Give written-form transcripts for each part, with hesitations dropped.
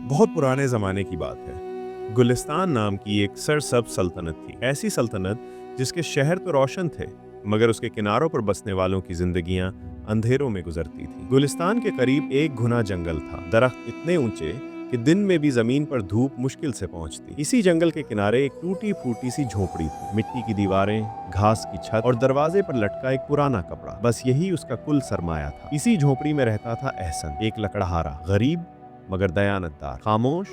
बहुत पुराने ज़माने की बात है। गुलिस्तान नाम की एक सरसब्ज़ सल्तनत थी। ऐसी सल्तनत जिसके शहर तो रोशन थे, मगर उसके किनारों पर बसने वालों की जिंदगियां अंधेरों में गुजरती थी। गुलिस्तान के करीब एक घना जंगल था। दरख्त इतने ऊंचे कि दिन में भी जमीन पर धूप मुश्किल से पहुंचती। इसी जंगल के किनारे एक टूटी फूटी सी झोपड़ी थी। मिट्टी की दीवारें, घास की छत और दरवाजे पर लटका एक पुराना कपड़ा, बस यही उसका कुल सरमाया था। इसी झोपड़ी में रहता था एहसन, एक लकड़हारा, गरीब मगर दयानतदार, खामोश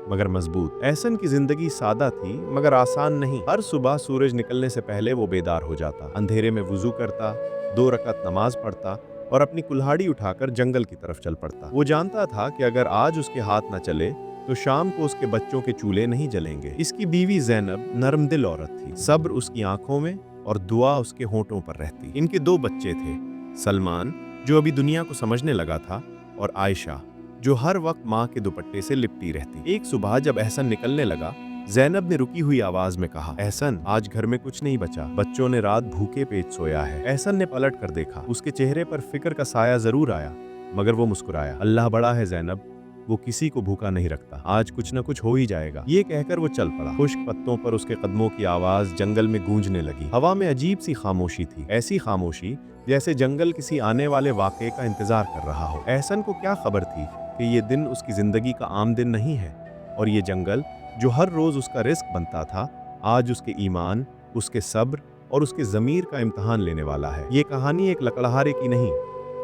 मगर मजबूत। एहसन की जिंदगी सादा थी मगर आसान नहीं। हर सुबह सूरज निकलने से पहले वो बेदार हो जाता, अंधेरे में वुजू करता, 2 रकात नमाज पढ़ता और अपनी कुल्हाड़ी उठाकर जंगल की तरफ चल पड़ता। वो जानता था कि अगर आज उसके हाथ न चले तो शाम को उसके बच्चों के चूल्हे नहीं जलेंगे। इसकी बीवी ज़ैनब नरम दिल औरत थी। सब्र उसकी आंखों में और दुआ उसके होंठों पर रहती। इनके 2 बच्चे थे, सलमान जो अभी दुनिया को समझने लगा था और आयशा जो हर वक्त माँ के दुपट्टे से लिपटी रहती। एक सुबह जब एहसन निकलने लगा, ज़ैनब ने रुकी हुई आवाज में कहा, एहसन, आज घर में कुछ नहीं बचा, बच्चों ने रात भूखे पेट सोया है। एहसन ने पलट कर देखा। उसके चेहरे पर फिक्र का साया जरूर आया, मगर वो मुस्कुराया। अल्लाह बड़ा है ज़ैनब, वो किसी को भूखा नहीं रखता, आज कुछ न कुछ हो ही जाएगा। ये कहकर वो चल पड़ा। खुश्क पत्तों पर उसके कदमों की आवाज जंगल में गूंजने लगी। हवा में अजीब सी खामोशी थी, ऐसी खामोशी जैसे जंगल किसी आने वाले वाक़े का इंतजार कर रहा हो। एहसन को क्या खबर थी कि ये दिन उसकी जिंदगी का आम दिन नहीं है, और ये जंगल जो हर रोज उसका रिस्क बनता था, आज उसके ईमान, उसके सब्र और उसके ज़मीर का इम्तहान लेने वाला है। ये कहानी एक लकड़हारे की नहीं,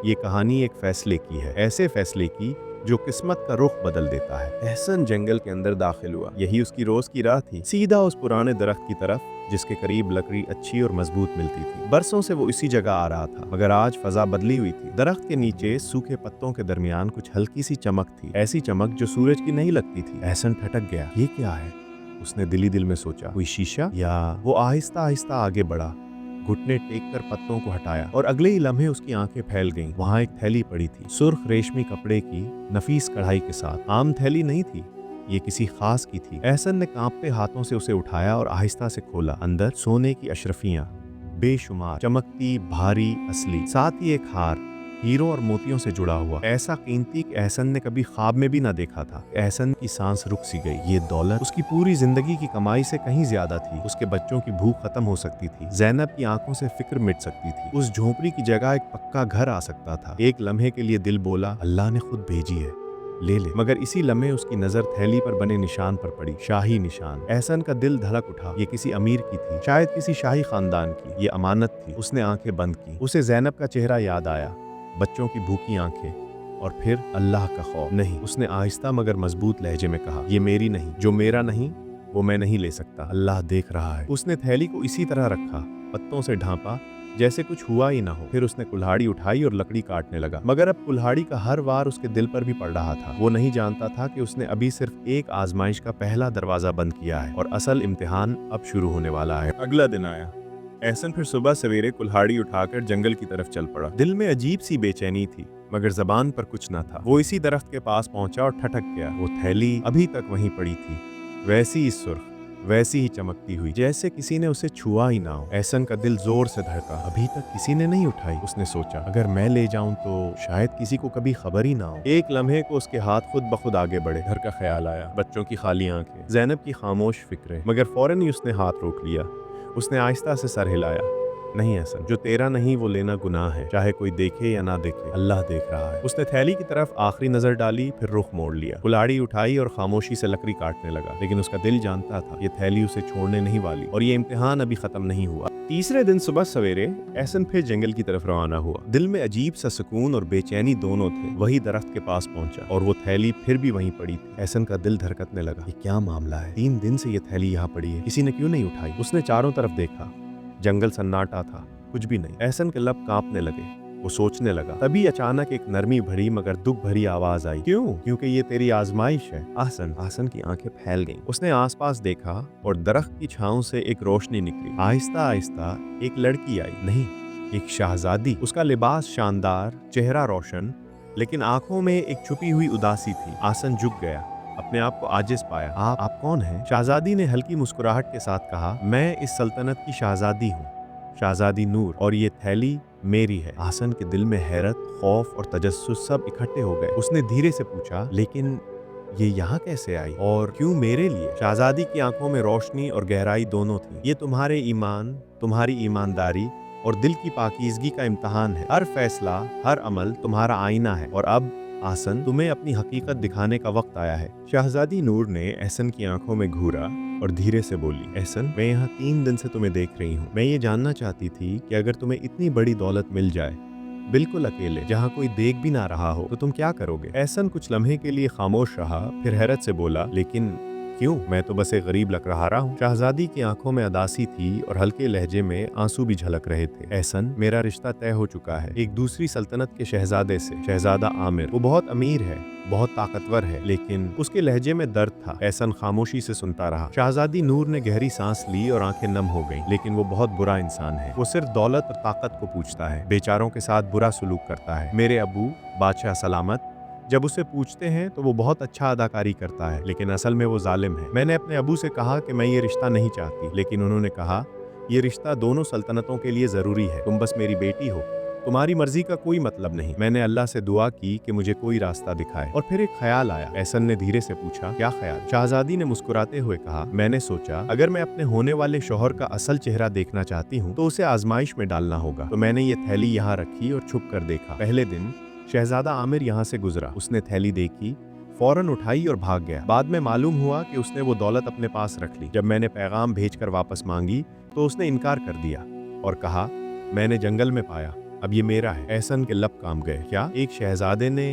ये कहानी एक फैसले की है, ऐसे फैसले की जो किस्मत का रुख बदल देता है। एहसन जंगल के अंदर दाखिल हुआ। यही उसकी रोज की राह थी, सीधा उस पुराने दरख्त की तरफ जिसके करीब लकड़ी अच्छी और मजबूत मिलती थी। बरसों से वो इसी जगह आ रहा था, मगर आज फजा बदली हुई थी। दरख्त के नीचे सूखे पत्तों के दरमियान कुछ हल्की सी चमक थी, ऐसी चमक जो सूरज की नहीं लगती थी। एहसन ठटक गया, ये क्या है? उसने दिली दिल में सोचा, कोई शीशा? या वो आहिस्ता आहिस्ता आगे बढ़ा, घुटने टेक कर पत्तों को हटाया और अगले ही लम्हे उसकी आंखें फैल गईं। वहां एक थैली पड़ी थी, सुर्ख रेशमी कपड़े की, नफीस कढ़ाई के साथ। आम थैली नहीं थी, ये किसी खास की थी। एहसन ने कांपते हाथों से उसे उठाया और आहिस्ता से खोला। अंदर सोने की अशरफियां, बेशुमार, चमकती, भारी, असली, साथ ही एक हार, हीरों और मोतियों से जुड़ा हुआ, ऐसा कीमती कि एहसन ने कभी ख्वाब में भी ना देखा था। एहसन की सांस रुक सी गई। ये दौलत उसकी पूरी जिंदगी की कमाई से कहीं ज्यादा थी। उसके बच्चों की भूख खत्म हो सकती थी, ज़ैनब की आंखों से फिक्र मिट सकती थी, उस झोपड़ी की जगह एक पक्का घर आ सकता था। एक लम्हे के लिए दिल बोला, अल्लाह ने खुद भेजी है, ले ले। मगर इसी लम्हे उसकी नजर थैली पर बने निशान पर पड़ी, शाही निशान। एहसन का दिल धड़क उठा। ये किसी अमीर की थी, शायद किसी शाही खानदान की। ये अमानत थी। उसने आंखें बंद की। उसे ज़ैनब का चेहरा याद आया, बच्चों की भूखी आंखें और फिर अल्लाह का खौफ। नहीं, उसने आहिस्ता मगर मजबूत लहजे में कहा, ये मेरी नहीं, जो मेरा नहीं वो मैं नहीं ले सकता, अल्लाह देख रहा है। उसने थैली को इसी तरह रखा, पत्तों से ढांपा जैसे कुछ हुआ ही ना हो। फिर उसने कुल्हाड़ी उठाई और लकड़ी काटने लगा, मगर अब कुल्हाड़ी का हर वार उसके दिल पर भी पड़ रहा था। वो नहीं जानता था कि उसने अभी सिर्फ एक आजमाइश का पहला दरवाजा बंद किया है और असल इम्तिहान अब शुरू होने वाला है। अगला दिन आया। एहसन फिर सुबह सवेरे कुल्हाड़ी उठाकर जंगल की तरफ चल पड़ा। दिल में अजीब सी बेचैनी थी, मगर जबान पर कुछ न था। वो इसी दरख्त के पास पहुंचा और ठटक गया। वो थैली अभी तक वहीं पड़ी थी, वैसी ही सुर्ख, वैसी ही चमकती हुई, जैसे किसी ने उसे छुआ ही ना हो। एहसन का दिल जोर से धड़का। अभी तक किसी ने नहीं उठाई। उसने सोचा, अगर मैं ले जाऊं तो शायद किसी को कभी खबर ही ना हो। एक लम्हे को उसके हाथ खुद ब खुद आगे बढ़े। घर का ख्याल आया, बच्चों की खाली आंखें, ज़ैनब की खामोश फिक्रें, मगर फौरन ही उसने हाथ रोक लिया। उसने आहिस्ता से सर हिलाया। नहीं एहसन, जो तेरा नहीं वो लेना गुनाह है, चाहे कोई देखे या ना देखे, अल्लाह देख रहा है। उसने थैली की तरफ आखिरी नजर डाली, फिर रुख मोड़ लिया। कुल्हाड़ी उठाई और खामोशी से लकड़ी काटने लगा, लेकिन उसका दिल जानता था ये थैली उसे छोड़ने नहीं वाली और ये इम्तिहान अभी खत्म नहीं हुआ। तीसरे दिन सुबह सवेरे एहसन फिर जंगल की तरफ रवाना हुआ। दिल में अजीब सा सुकून और बेचैनी दोनों थे। वही दरख्त के पास पहुंचा और वो थैली फिर भी वहीं पड़ी थी। एहसन का दिल धड़कने लगा, ये क्या मामला है? 3 दिन से ये थैली यहाँ पड़ी है, किसी ने क्यों नहीं उठाई? उसने चारों तरफ देखा, जंगल सन्नाटा था, कुछ भी नहीं। एहसन के लब कांपने लगे। वो सोचने लगा। तभी अचानक एक नरमी भरी मगर दुख भरी आवाज आई, क्यों? क्योंकि ये तेरी आजमाइश है। आसन की आंखें फैल गईं। उसने आसपास देखा और दरख्त की छांव से एक रोशनी निकली। आहिस्ता आहिस्ता एक लड़की आई, नहीं, एक शहजादी। उसका लिबास शानदार, चेहरा रोशन, लेकिन आंखों में एक छुपी हुई उदासी थी। आसन झुक गया, अपने आप को आजिज पाया। आप कौन हैं? शहजादी ने हल्की मुस्कुराहट के साथ कहा, मैं इस सल्तनत की शहजादी हूँ, शहजादी नूर, और ये थैली मेरी है। आसन के दिल में हैरत, खौफ और तजस्सुस सब इकट्ठे हो गए। उसने धीरे से पूछा, लेकिन ये यहाँ कैसे आई और क्यों मेरे लिए? शहजादी की आंखों में रोशनी और गहराई दोनों थी। ये तुम्हारे ईमान, तुम्हारी ईमानदारी और दिल की पाकीज़गी का इम्तहान है। हर फैसला, हर अमल तुम्हारा आईना है और अब आसन, तुम्हें अपनी हकीकत दिखाने का वक्त आया है। शहजादी नूर ने एहसन की आंखों में घूरा और धीरे से बोली, एहसन, मैं यहाँ 3 दिन से तुम्हें देख रही हूँ। मैं ये जानना चाहती थी कि अगर तुम्हें इतनी बड़ी दौलत मिल जाए, बिल्कुल अकेले, जहाँ कोई देख भी ना रहा हो, तो तुम क्या करोगे? एहसन कुछ लम्हे के लिए खामोश रहा, फिर हैरत से बोला, लेकिन क्यों? मैं तो बस एक गरीब लग रहा हूँ। शहजादी की आंखों में अदासी थी और हल्के लहजे में आंसू भी झलक रहे थे। एहसन, मेरा रिश्ता तय हो चुका है एक दूसरी सल्तनत के शहजादे से, शहजादा आमिर। वो बहुत अमीर है, बहुत ताकतवर है, लेकिन उसके लहजे में दर्द था। एहसन खामोशी से सुनता रहा। शहजादी नूर ने गहरी सांस ली और आंखें नम हो गईं। लेकिन वो बहुत बुरा इंसान है। वो सिर्फ दौलत और ताकत को पूछता है, बेचारों के साथ बुरा सलूक करता है। मेरे अबू बादशाह सलामत जब उसे पूछते हैं तो वो बहुत अच्छा अदाकारी करता है, लेकिन असल में वो जालिम है। मैंने अपने अबू से कहा कि मैं ये रिश्ता नहीं चाहती, लेकिन उन्होंने कहा ये रिश्ता दोनों सल्तनतों के लिए जरूरी है। तुम बस मेरी बेटी हो, तुम्हारी मर्जी का कोई मतलब नहीं। मैंने अल्लाह से दुआ की कि मुझे कोई रास्ता दिखाए और फिर एक ख्याल आया। एहसन ने धीरे से पूछा, क्या ख्याल? शहजादी ने मुस्कुराते हुए कहा, मैंने सोचा अगर मैं अपने होने वाले शौहर का असल चेहरा देखना चाहती हूँ तो उसे आजमाइश में डालना होगा। तो मैंने ये थैली यहाँ रखी और छुप कर देखा। पहले दिन शहजादा आमिर यहाँ से गुजरा। उसने थैली देखी, फौरन उठाई और भाग गया। बाद में मालूम हुआ कि उसने वो दौलत अपने पास रख ली। जब मैंने पैगाम भेजकर वापस मांगी तो उसने इनकार कर दिया और कहा, मैंने जंगल में पाया, अब ये मेरा है। एहसन के लब काम गए। क्या एक शहजादे ने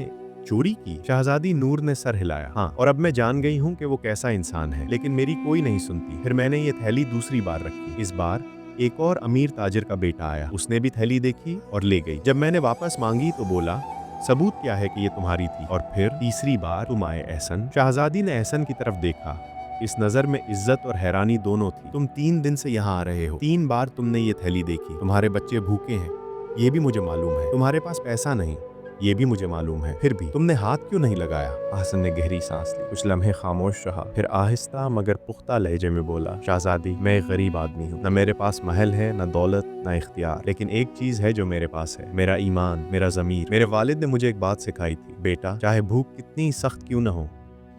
चोरी की? शहजादी नूर ने सर हिलाया। हाँ, और अब मैं जान गई हूँ कि वो कैसा इंसान है, लेकिन मेरी कोई नहीं सुनती। फिर मैंने ये थैली दूसरी बार रखी। इस बार एक और अमीर ताजिर का बेटा आया। उसने भी थैली देखी और ले गई। जब मैंने वापस मांगी तो बोला, सबूत क्या है कि ये तुम्हारी थी? और फिर तीसरी बार तुम आए एहसन। शहजादी ने एहसन की तरफ देखा। इस नजर में इज्जत और हैरानी दोनों थी। तुम 3 दिन से यहाँ आ रहे हो, 3 बार तुमने ये थैली देखी। तुम्हारे बच्चे भूखे हैं, ये भी मुझे मालूम है। तुम्हारे पास पैसा नहीं, ये भी मुझे मालूम है। फिर भी तुमने हाथ क्यों नहीं लगाया? एहसन ने गहरी सांस ली, कुछ लम्हे खामोश रहा, फिर आहिस्ता मगर पुख्ता लहजे में बोला, शहजादी, मैं एक गरीब आदमी हूँ। न मेरे पास महल है, न दौलत, न इख्तियार, लेकिन एक चीज है जो मेरे पास है, मेरा ईमान, मेरा ज़मीर। मेरे वालिद ने मुझे एक बात सिखाई थी, बेटा, चाहे भूख कितनी सख्त क्यों न हो,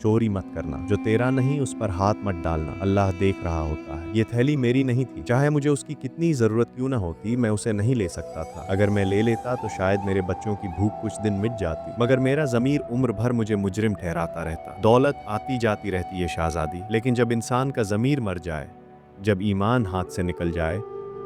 चोरी मत करना। जो तेरा नहीं उस पर हाथ मत डालना, अल्लाह देख रहा होता है। ये थैली मेरी नहीं थी, चाहे मुझे उसकी कितनी जरूरत क्यों ना होती, मैं उसे नहीं ले सकता था। अगर मैं ले लेता तो शायद मेरे बच्चों की भूख कुछ दिन मिट जाती, मगर मेरा ज़मीर उम्र भर मुझे मुजरिम ठहराता रहता। दौलत आती जाती रहती है शहजादी, लेकिन जब इंसान का ज़मीर मर जाए, जब ईमान हाथ से निकल जाए,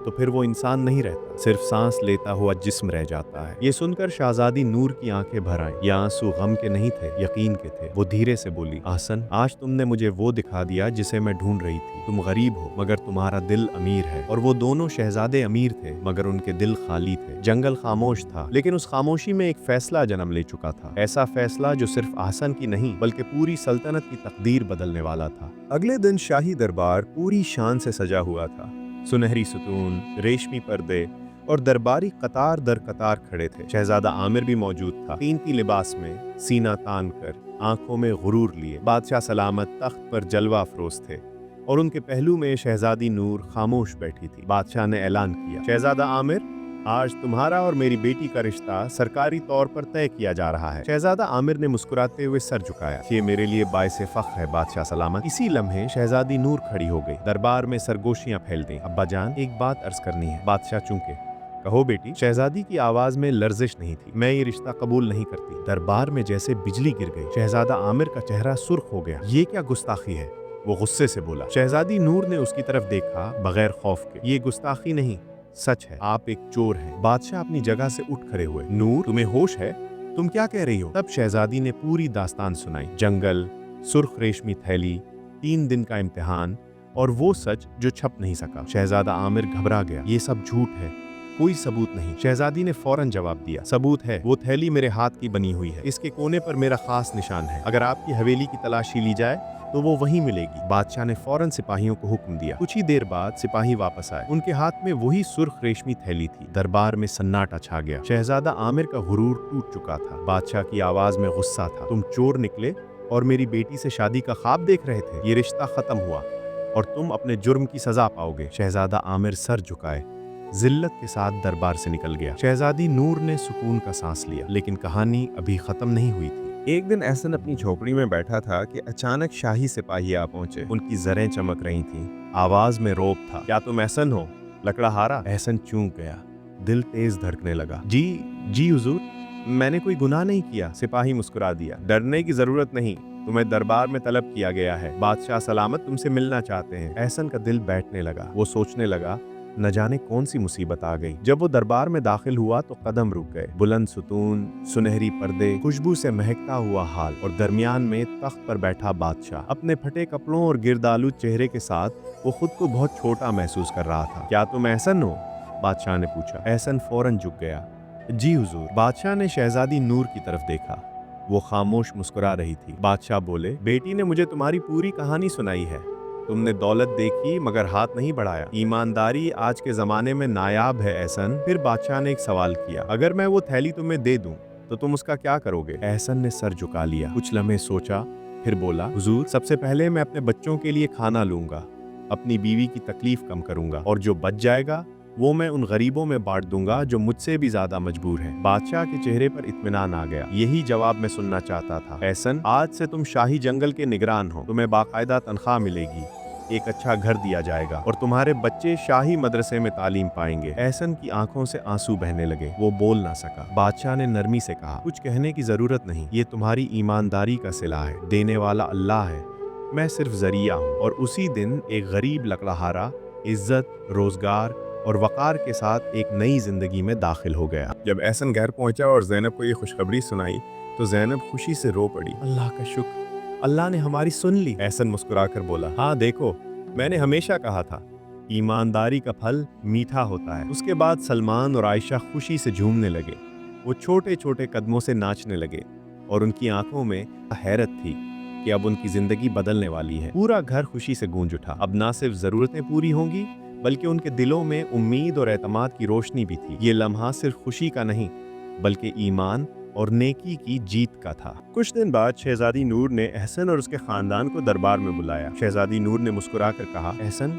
तो फिर वो इंसान नहीं रहता, सिर्फ सांस लेता हुआ जिस्म रह जाता है। ये सुनकर शहजादी नूर की आंखें भर आईं। ये आंसू गम के नहीं थे, यकीन के थे। वो धीरे से बोली, आसन, आज तुमने मुझे वो दिखा दिया जिसे मैं ढूंढ रही थी। तुम गरीब हो मगर तुम्हारा दिल अमीर है। और वो दोनों शहजादे अमीर थे मगर उनके दिल खाली थे। जंगल खामोश था, लेकिन उस खामोशी में एक फैसला जन्म ले चुका था। ऐसा फैसला जो सिर्फ आसन की नहीं बल्कि पूरी सल्तनत की तकदीर बदलने वाला था। अगले दिन शाही दरबार पूरी शान से सजा हुआ था। सुनहरी सुतून, रेशमी पर्दे और दरबारी कतार दर कतार खड़े थे। शहजादा आमिर भी मौजूद था, कीमती लिबास में, सीना तान कर, आंखों में गुरूर लिए। बादशाह सलामत तख्त पर जलवा अफरोज थे और उनके पहलू में शहजादी नूर खामोश बैठी थी। बादशाह ने ऐलान किया, शहजादा आमिर, आज तुम्हारा और मेरी बेटी का रिश्ता सरकारी तौर पर तय किया जा रहा है। शहजादा आमिर ने मुस्कुराते हुए सर झुकाया। ये मेरे लिए बाइसे फख्र है बादशाह सलामत। इसी लम्हे शहजादी नूर खड़ी हो गई। दरबार में सरगोशियां फैल गईं। अब्बा जान, एक बात अर्ज करनी है। बादशाह चूंके, कहो बेटी। शहजादी की आवाज में लर्जिश नहीं थी। मैं ये रिश्ता कबूल नहीं करती। दरबार में जैसे बिजली गिर गई। शहजादा आमिर का चेहरा सुर्ख हो गया। ये क्या गुस्ताखी है? वो गुस्से से बोला। शहजादी नूर ने उसकी तरफ देखा बगैर खौफ के। ये गुस्ताखी नहीं, सच है। आप एक चोर हैं। बादशाह अपनी जगह से उठ खड़े हुए। नूर, तुम्हें होश है? तुम क्या कह रही हो? तब शहजादी ने पूरी दास्तान सुनाई। जंगल, सुर्ख रेशमी थैली, 3 दिन का इम्तिहान और वो सच जो छप नहीं सका। शहजादा आमिर घबरा गया। ये सब झूठ है, कोई सबूत नहीं। शहजादी ने फौरन जवाब दिया, सबूत है। वो थैली मेरे हाथ की बनी हुई है। इसके कोने पर मेरा खास निशान है। अगर आपकी हवेली की तलाशी ली जाए तो वो वहीं मिलेगी। बादशाह ने फौरन सिपाहियों को हुक्म दिया। कुछ ही देर बाद सिपाही वापस आए। उनके हाथ में वही सुर्ख रेशमी थैली थी। दरबार में सन्नाटा छा गया। शहजादा आमिर का गुरूर टूट चुका था। बादशाह की आवाज में गुस्सा था। तुम चोर निकले और मेरी बेटी से शादी का ख्वाब देख रहे थे। ये रिश्ता खत्म हुआ और तुम अपने जुर्म की सजा पाओगे। शहजादा आमिर सर झुकाए जिल्लत के साथ दरबार से निकल गया। शहजादी नूर ने सुकून का सांस लिया, लेकिन कहानी अभी खत्म नहीं हुई थी। एक दिन एहसन अपनी झोपड़ी में बैठा था कि अचानक शाही सिपाही आ पहुंचे। उनकी जरें चमक रही थीं, आवाज में रौब था। क्या तुम एहसन हो, लकड़हारा? एहसन चूक गया, दिल तेज धड़कने लगा। जी जी हुजूर, मैंने कोई गुनाह नहीं किया। सिपाही मुस्कुरा दिया। डरने की जरूरत नहीं, तुम्हें दरबार में तलब किया गया है। बादशाह सलामत तुमसे मिलना चाहते हैं। एहसन का दिल बैठने लगा। वो सोचने लगा, न जाने कौन सी मुसीबत आ गई। जब वो दरबार में दाखिल हुआ तो कदम रुक गए। बुलंद सुतून, सुनहरी पर्दे, खुशबू से महकता हुआ हाल और दरमियान में तख्त पर बैठा बादशाह। अपने फटे कपड़ों और गिरदालू चेहरे के साथ वो खुद को बहुत छोटा महसूस कर रहा था। क्या तुम एहसन हो? बादशाह ने पूछा। एहसन फौरन झुक गया। जी हुजूर। बादशाह ने शहजादी नूर की तरफ देखा। वो खामोश मुस्कुरा रही थी। बादशाह बोले, बेटी ने मुझे तुम्हारी पूरी कहानी सुनाई है। तुमने दौलत देखी मगर हाथ नहीं बढ़ाया। ईमानदारी आज के जमाने में नायाब है एहसन। फिर बादशाह ने एक सवाल किया, अगर मैं वो थैली तुम्हें दे दूं तो तुम उसका क्या करोगे? एहसन ने सर झुका लिया, कुछ लम्हे सोचा, फिर बोला, हुजूर सबसे पहले मैं अपने बच्चों के लिए खाना लूंगा, अपनी बीवी की तकलीफ कम करूंगा और जो बच जाएगा वो मैं उन गरीबों में बांट दूंगा जो मुझसे भी ज्यादा मजबूर हैं। बादशाह के चेहरे पर इत्मीनान आ गया। यही जवाब मैं सुनना चाहता था। एहसन, आज से तुम शाही जंगल के निगरान हो। तुम्हें बाकायदा तनख्वाह मिलेगी, एक अच्छा घर दिया जाएगा और तुम्हारे बच्चे शाही मदरसे में तालीम पाएंगे। एहसन की आंखों से आंसू बहने लगे। वो बोल ना सका। बादशाह ने नरमी से कहा, कुछ कहने की जरूरत नहीं, ये तुम्हारी ईमानदारी का सिला है। देने वाला अल्लाह है, मैं सिर्फ जरिया हूँ। और उसी दिन एक गरीब लकड़हारा इज्जत, रोजगार और वकार के साथ एक नई जिंदगी में दाखिल हो गया। जब एहसन घर पहुंचा और ज़ैनब को ये खुशखबरी सुनाई तो ज़ैनब खुशी से रो पड़ी। अल्लाह का शुक्र, अल्लाह ने हमारी सुन ली। एहसन मुस्कुराकर बोला, हाँ देखो, मैंने हमेशा कहा था, ईमानदारी का फल मीठा होता है। उसके बाद सलमान और आयशा खुशी से झूमने लगे। वो छोटे छोटे कदमों से नाचने लगे और उनकी आंखों में हैरत थी कि अब उनकी जिंदगी बदलने वाली है। पूरा घर खुशी से गूंज उठा। अब ना सिर्फ जरूरतें पूरी होंगी बल्कि उनके दिलों में उम्मीद और एतमाद की रोशनी भी थी। ये लम्हा सिर्फ खुशी का नहीं बल्कि ईमान और नेकी की जीत का था। कुछ दिन बाद शहजादी नूर ने एहसन और उसके खानदान को दरबार में बुलाया। शहजादी नूर ने मुस्कुराकर कहा, एहसन,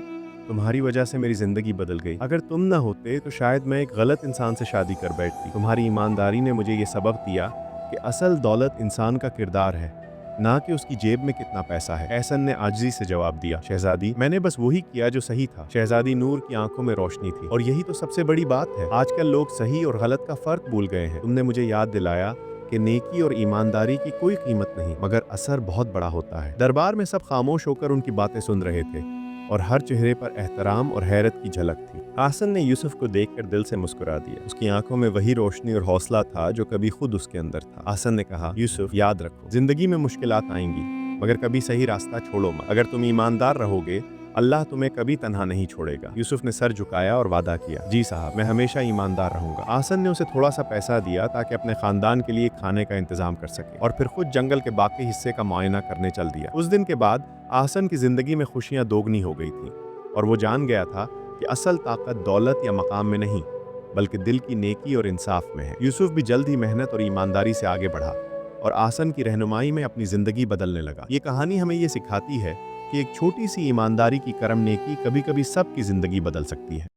तुम्हारी वजह से मेरी जिंदगी बदल गई। अगर तुम न होते तो शायद मैं एक गलत इंसान से शादी कर बैठती। तुम्हारी ईमानदारी ने मुझे ये सबक दिया कि असल दौलत इंसान का किरदार है, ना कि उसकी जेब में कितना पैसा है। एहसन ने आजिज़ी से जवाब दिया, शहजादी, मैंने बस वही किया जो सही था। शहजादी नूर की आंखों में रोशनी थी। और यही तो सबसे बड़ी बात है, आजकल लोग सही और गलत का फर्क भूल गए हैं। तुमने मुझे याद दिलाया कि नेकी और ईमानदारी की कोई कीमत नहीं मगर असर बहुत बड़ा होता है। दरबार में सब खामोश होकर उनकी बातें सुन रहे थे और हर चेहरे पर एहतराम और हैरत की झलक थी। आसन ने यूसुफ को देखकर दिल से मुस्कुरा दिया। उसकी आंखों में वही रोशनी और हौसला था जो कभी खुद उसके अंदर था। आसन ने कहा, यूसुफ, याद रखो, जिंदगी में मुश्किलात आएंगी मगर कभी सही रास्ता छोड़ो मत। अगर तुम ईमानदार रहोगे अल्लाह तुम्हें कभी तन्हा नहीं छोड़ेगा। यूसुफ ने सर झुकाया और वादा किया, जी साहब, मैं हमेशा ईमानदार रहूंगा। आसन ने उसे थोड़ा सा पैसा दिया ताकि अपने खानदान के लिए खाने का इंतजाम कर सके और फिर खुद जंगल के बाकी हिस्से का मुआयना करने चल दिया। उस दिन के बाद आसन की जिंदगी में खुशियां दोगुनी हो गई थी और वो जान गया था कि असल ताकत दौलत या मकाम में नहीं बल्कि दिल की नेकी और इंसाफ में है। यूसुफ भी जल्द ही मेहनत और ईमानदारी से आगे बढ़ा और आसन की रहनुमाई में अपनी जिंदगी बदलने लगा। ये कहानी हमें ये सिखाती है कि एक छोटी सी ईमानदारी की करम नेकी कभी कभी सबकी जिंदगी बदल सकती है।